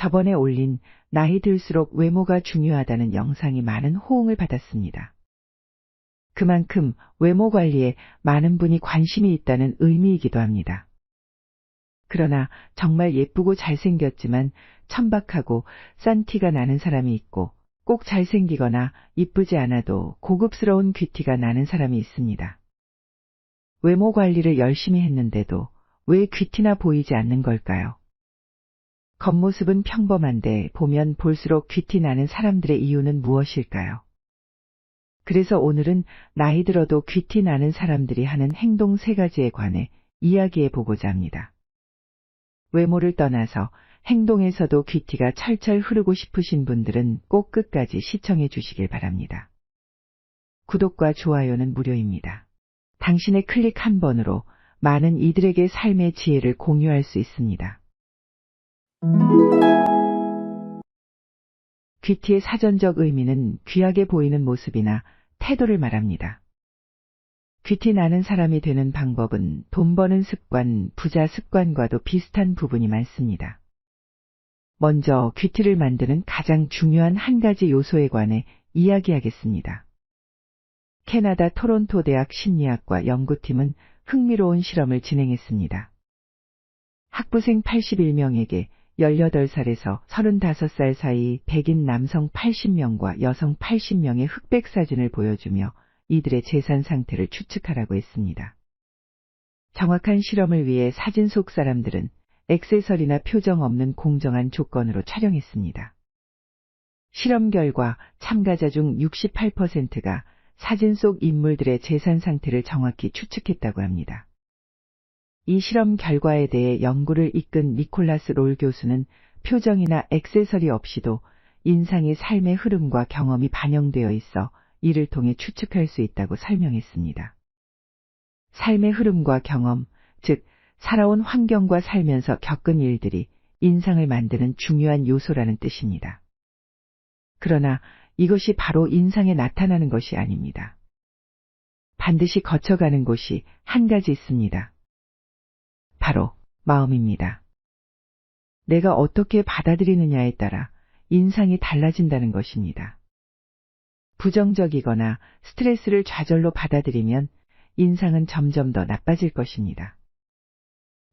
저번에 올린 나이 들수록 외모가 중요하다는 영상이 많은 호응을 받았습니다. 그만큼 외모 관리에 많은 분이 관심이 있다는 의미이기도 합니다. 그러나 정말 예쁘고 잘생겼지만 천박하고 싼 티가 나는 사람이 있고 꼭 잘생기거나 이쁘지 않아도 고급스러운 귀티가 나는 사람이 있습니다. 외모 관리를 열심히 했는데도 왜 귀티나 보이지 않는 걸까요? 겉모습은 평범한데 보면 볼수록 귀티 나는 사람들의 이유는 무엇일까요? 그래서 오늘은 나이 들어도 귀티 나는 사람들이 하는 행동 3가지에 관해 이야기해 보고자 합니다. 외모를 떠나서 행동에서도 귀티가 철철 흐르고 싶으신 분들은 꼭 끝까지 시청해 주시길 바랍니다. 구독과 좋아요는 무료입니다. 당신의 클릭 한 번으로 많은 이들에게 삶의 지혜를 공유할 수 있습니다. 귀티의 사전적 의미는 귀하게 보이는 모습이나 태도를 말합니다. 귀티 나는 사람이 되는 방법은 돈 버는 습관, 부자 습관과도 비슷한 부분이 많습니다. 먼저 귀티를 만드는 가장 중요한 한 가지 요소에 관해 이야기하겠습니다. 캐나다 토론토 대학 심리학과 연구팀은 흥미로운 실험을 진행했습니다. 학부생 81명에게 18살에서 35살 사이 백인 남성 80명과 여성 80명의 흑백 사진을 보여주며 이들의 재산 상태를 추측하라고 했습니다. 정확한 실험을 위해 사진 속 사람들은 액세서리나 표정 없는 공정한 조건으로 촬영했습니다. 실험 결과 참가자 중 68%가 사진 속 인물들의 재산 상태를 정확히 추측했다고 합니다. 이 실험 결과에 대해 연구를 이끈 니콜라스 롤 교수는 표정이나 액세서리 없이도 인상의 삶의 흐름과 경험이 반영되어 있어 이를 통해 추측할 수 있다고 설명했습니다. 삶의 흐름과 경험, 즉 살아온 환경과 살면서 겪은 일들이 인상을 만드는 중요한 요소라는 뜻입니다. 그러나 이것이 바로 인상에 나타나는 것이 아닙니다. 반드시 거쳐가는 곳이 한 가지 있습니다. 바로 마음입니다. 내가 어떻게 받아들이느냐에 따라 인상이 달라진다는 것입니다. 부정적이거나 스트레스를 좌절로 받아들이면 인상은 점점 더 나빠질 것입니다.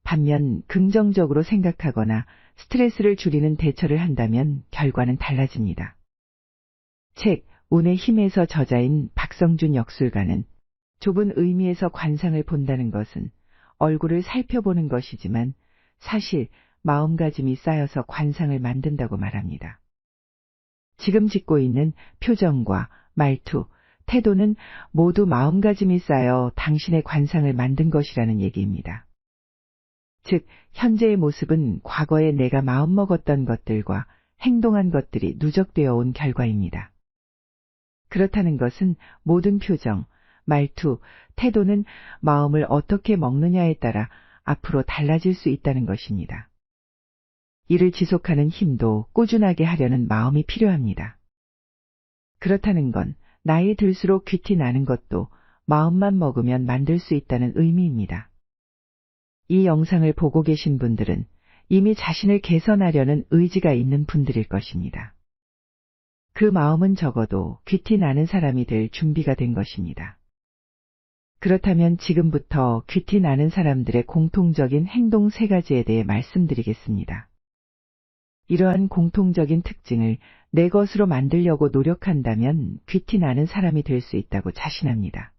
반면 긍정적으로 생각하거나 스트레스를 줄이는 대처를 한다면 결과는 달라집니다. 책 운의 힘에서 저자인 박성준 역술가는 좁은 의미에서 관상을 본다는 것은 얼굴을 살펴보는 것이지만 사실 마음가짐이 쌓여서 관상을 만든다고 말합니다. 지금 짓고 있는 표정과 말투, 태도는 모두 마음가짐이 쌓여 당신의 관상을 만든 것이라는 얘기입니다. 즉, 현재의 모습은 과거에 내가 마음먹었던 것들과 행동한 것들이 누적되어 온 결과입니다. 그렇다는 것은 모든 표정, 말투, 태도는 마음을 어떻게 먹느냐에 따라 앞으로 달라질 수 있다는 것입니다. 이를 지속하는 힘도 꾸준하게 하려는 마음이 필요합니다. 그렇다는 건 나이 들수록 귀티 나는 것도 마음만 먹으면 만들 수 있다는 의미입니다. 이 영상을 보고 계신 분들은 이미 자신을 개선하려는 의지가 있는 분들일 것입니다. 그 마음은 적어도 귀티 나는 사람이 될 준비가 된 것입니다. 그렇다면 지금부터 귀티 나는 사람들의 공통적인 행동 3가지에 대해 말씀드리겠습니다. 이러한 공통적인 특징을 내 것으로 만들려고 노력한다면 귀티 나는 사람이 될 수 있다고 자신합니다.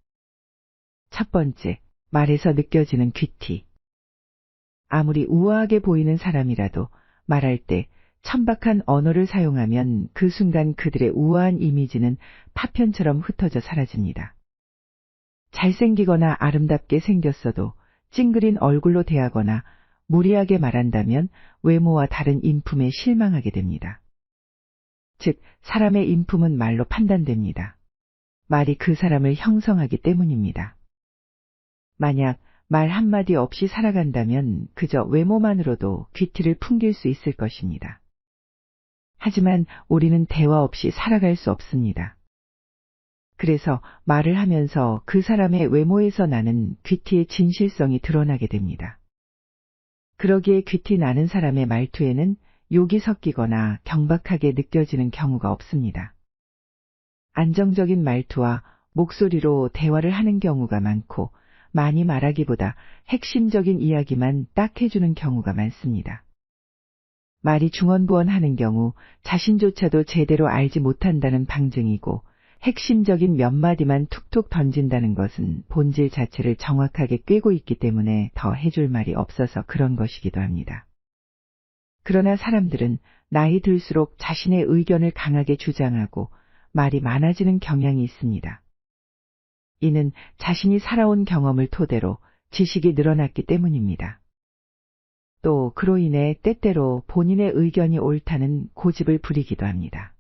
첫 번째, 말에서 느껴지는 귀티. 아무리 우아하게 보이는 사람이라도 말할 때 천박한 언어를 사용하면 그 순간 그들의 우아한 이미지는 파편처럼 흩어져 사라집니다. 잘생기거나 아름답게 생겼어도 찡그린 얼굴로 대하거나 무리하게 말한다면 외모와 다른 인품에 실망하게 됩니다. 즉, 사람의 인품은 말로 판단됩니다. 말이 그 사람을 형성하기 때문입니다. 만약 말 한마디 없이 살아간다면 그저 외모만으로도 귀티를 풍길 수 있을 것입니다. 하지만 우리는 대화 없이 살아갈 수 없습니다. 그래서 말을 하면서 그 사람의 외모에서 나는 귀티의 진실성이 드러나게 됩니다. 그러기에 귀티 나는 사람의 말투에는 욕이 섞이거나 경박하게 느껴지는 경우가 없습니다. 안정적인 말투와 목소리로 대화를 하는 경우가 많고, 많이 말하기보다 핵심적인 이야기만 딱 해주는 경우가 많습니다. 말이 중언부언하는 경우 자신조차도 제대로 알지 못한다는 방증이고, 핵심적인 몇 마디만 툭툭 던진다는 것은 본질 자체를 정확하게 꿰고 있기 때문에 더 해줄 말이 없어서 그런 것이기도 합니다. 그러나 사람들은 나이 들수록 자신의 의견을 강하게 주장하고 말이 많아지는 경향이 있습니다. 이는 자신이 살아온 경험을 토대로 지식이 늘어났기 때문입니다. 또 그로 인해 때때로 본인의 의견이 옳다는 고집을 부리기도 합니다.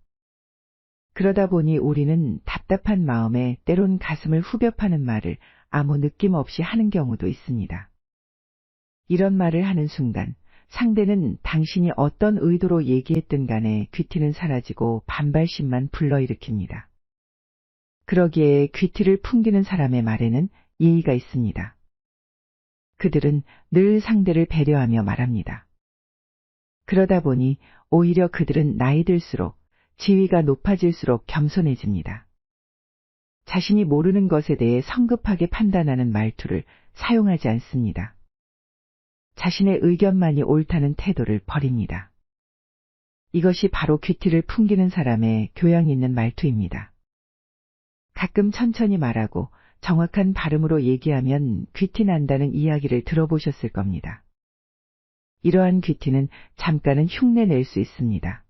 그러다 보니 우리는 답답한 마음에 때론 가슴을 후벼 파는 말을 아무 느낌 없이 하는 경우도 있습니다. 이런 말을 하는 순간 상대는 당신이 어떤 의도로 얘기했든 간에 귀티는 사라지고 반발심만 불러일으킵니다. 그러기에 귀티를 풍기는 사람의 말에는 예의가 있습니다. 그들은 늘 상대를 배려하며 말합니다. 그러다 보니 오히려 그들은 나이 들수록 지위가 높아질수록 겸손해집니다. 자신이 모르는 것에 대해 성급하게 판단하는 말투를 사용하지 않습니다. 자신의 의견만이 옳다는 태도를 버립니다. 이것이 바로 귀티를 풍기는 사람의 교양 있는 말투입니다. 가끔 천천히 말하고 정확한 발음으로 얘기하면 귀티 난다는 이야기를 들어보셨을 겁니다. 이러한 귀티는 잠깐은 흉내 낼 수 있습니다.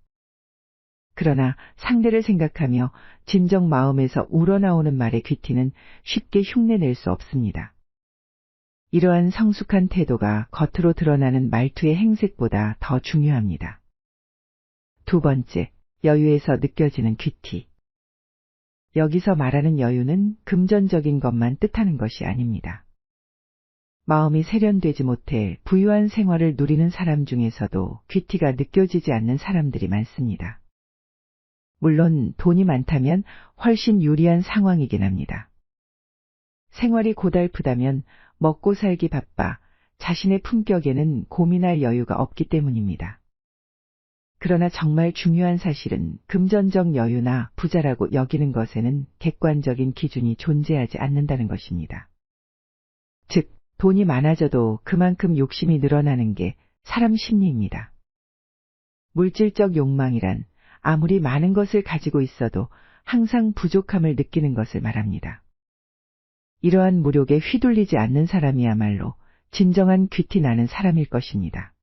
그러나 상대를 생각하며 진정 마음에서 우러나오는 말의 귀티는 쉽게 흉내 낼 수 없습니다. 이러한 성숙한 태도가 겉으로 드러나는 말투의 행색보다 더 중요합니다. 두 번째, 여유에서 느껴지는 귀티. 여기서 말하는 여유는 금전적인 것만 뜻하는 것이 아닙니다. 마음이 세련되지 못해 부유한 생활을 누리는 사람 중에서도 귀티가 느껴지지 않는 사람들이 많습니다. 물론 돈이 많다면 훨씬 유리한 상황이긴 합니다. 생활이 고달프다면 먹고 살기 바빠 자신의 품격에는 고민할 여유가 없기 때문입니다. 그러나 정말 중요한 사실은 금전적 여유나 부자라고 여기는 것에는 객관적인 기준이 존재하지 않는다는 것입니다. 즉, 돈이 많아져도 그만큼 욕심이 늘어나는 게 사람 심리입니다. 물질적 욕망이란 아무리 많은 것을 가지고 있어도 항상 부족함을 느끼는 것을 말합니다. 이러한 무력에 휘둘리지 않는 사람이야말로 진정한 귀티 나는 사람일 것입니다.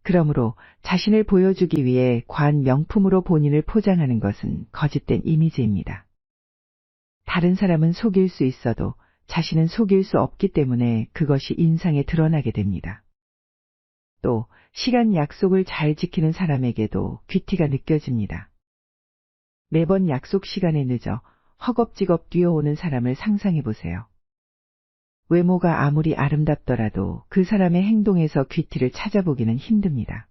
그러므로 자신을 보여주기 위해 과한 명품으로 본인을 포장하는 것은 거짓된 이미지입니다. 다른 사람은 속일 수 있어도 자신은 속일 수 없기 때문에 그것이 인상에 드러나게 됩니다. 또 시간 약속을 잘 지키는 사람에게도 귀티가 느껴집니다. 매번 약속 시간에 늦어 허겁지겁 뛰어오는 사람을 상상해 보세요. 외모가 아무리 아름답더라도 그 사람의 행동에서 귀티를 찾아보기는 힘듭니다.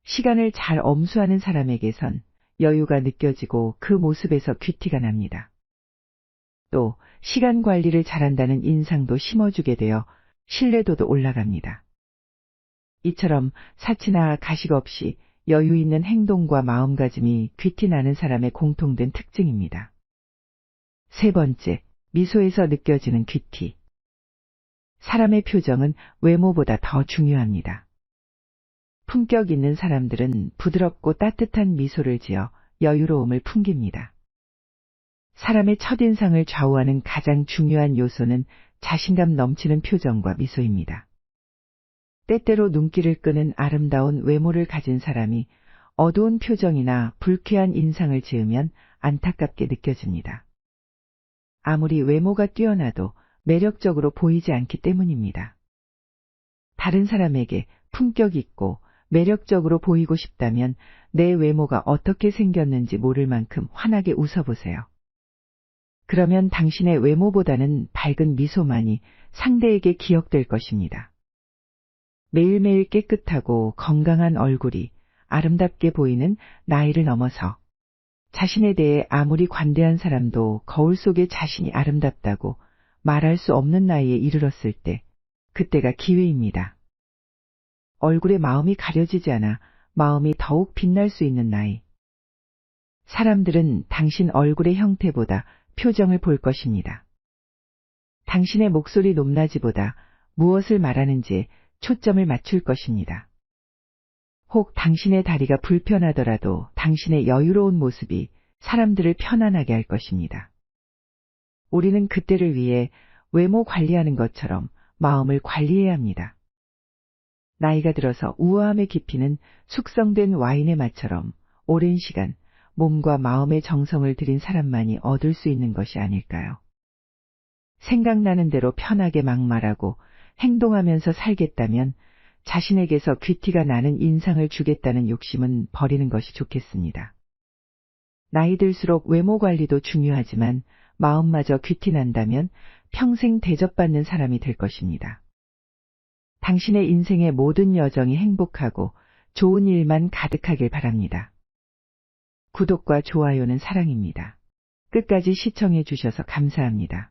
시간을 잘 엄수하는 사람에게선 여유가 느껴지고 그 모습에서 귀티가 납니다. 또 시간 관리를 잘한다는 인상도 심어주게 되어 신뢰도도 올라갑니다. 이처럼 사치나 가식 없이 여유 있는 행동과 마음가짐이 귀티 나는 사람의 공통된 특징입니다. 세 번째, 미소에서 느껴지는 귀티. 사람의 표정은 외모보다 더 중요합니다. 품격 있는 사람들은 부드럽고 따뜻한 미소를 지어 여유로움을 풍깁니다. 사람의 첫인상을 좌우하는 가장 중요한 요소는 자신감 넘치는 표정과 미소입니다. 때때로 눈길을 끄는 아름다운 외모를 가진 사람이 어두운 표정이나 불쾌한 인상을 지으면 안타깝게 느껴집니다. 아무리 외모가 뛰어나도 매력적으로 보이지 않기 때문입니다. 다른 사람에게 품격 있고 매력적으로 보이고 싶다면 내 외모가 어떻게 생겼는지 모를 만큼 환하게 웃어보세요. 그러면 당신의 외모보다는 밝은 미소만이 상대에게 기억될 것입니다. 매일매일 깨끗하고 건강한 얼굴이 아름답게 보이는 나이를 넘어서 자신에 대해 아무리 관대한 사람도 거울 속에 자신이 아름답다고 말할 수 없는 나이에 이르렀을 때, 그때가 기회입니다. 얼굴에 마음이 가려지지 않아 마음이 더욱 빛날 수 있는 나이. 사람들은 당신 얼굴의 형태보다 표정을 볼 것입니다. 당신의 목소리 높낮이보다 무엇을 말하는지에 초점을 맞출 것입니다. 혹 당신의 다리가 불편하더라도 당신의 여유로운 모습이 사람들을 편안하게 할 것입니다. 우리는 그때를 위해 외모 관리하는 것처럼 마음을 관리해야 합니다. 나이가 들어서 우아함의 깊이는 숙성된 와인의 맛처럼 오랜 시간 몸과 마음의 정성을 들인 사람만이 얻을 수 있는 것이 아닐까요? 생각나는 대로 편하게 막말하고 행동하면서 살겠다면 자신에게서 귀티가 나는 인상을 주겠다는 욕심은 버리는 것이 좋겠습니다. 나이 들수록 외모 관리도 중요하지만 마음마저 귀티난다면 평생 대접받는 사람이 될 것입니다. 당신의 인생의 모든 여정이 행복하고 좋은 일만 가득하길 바랍니다. 구독과 좋아요는 사랑입니다. 끝까지 시청해 주셔서 감사합니다.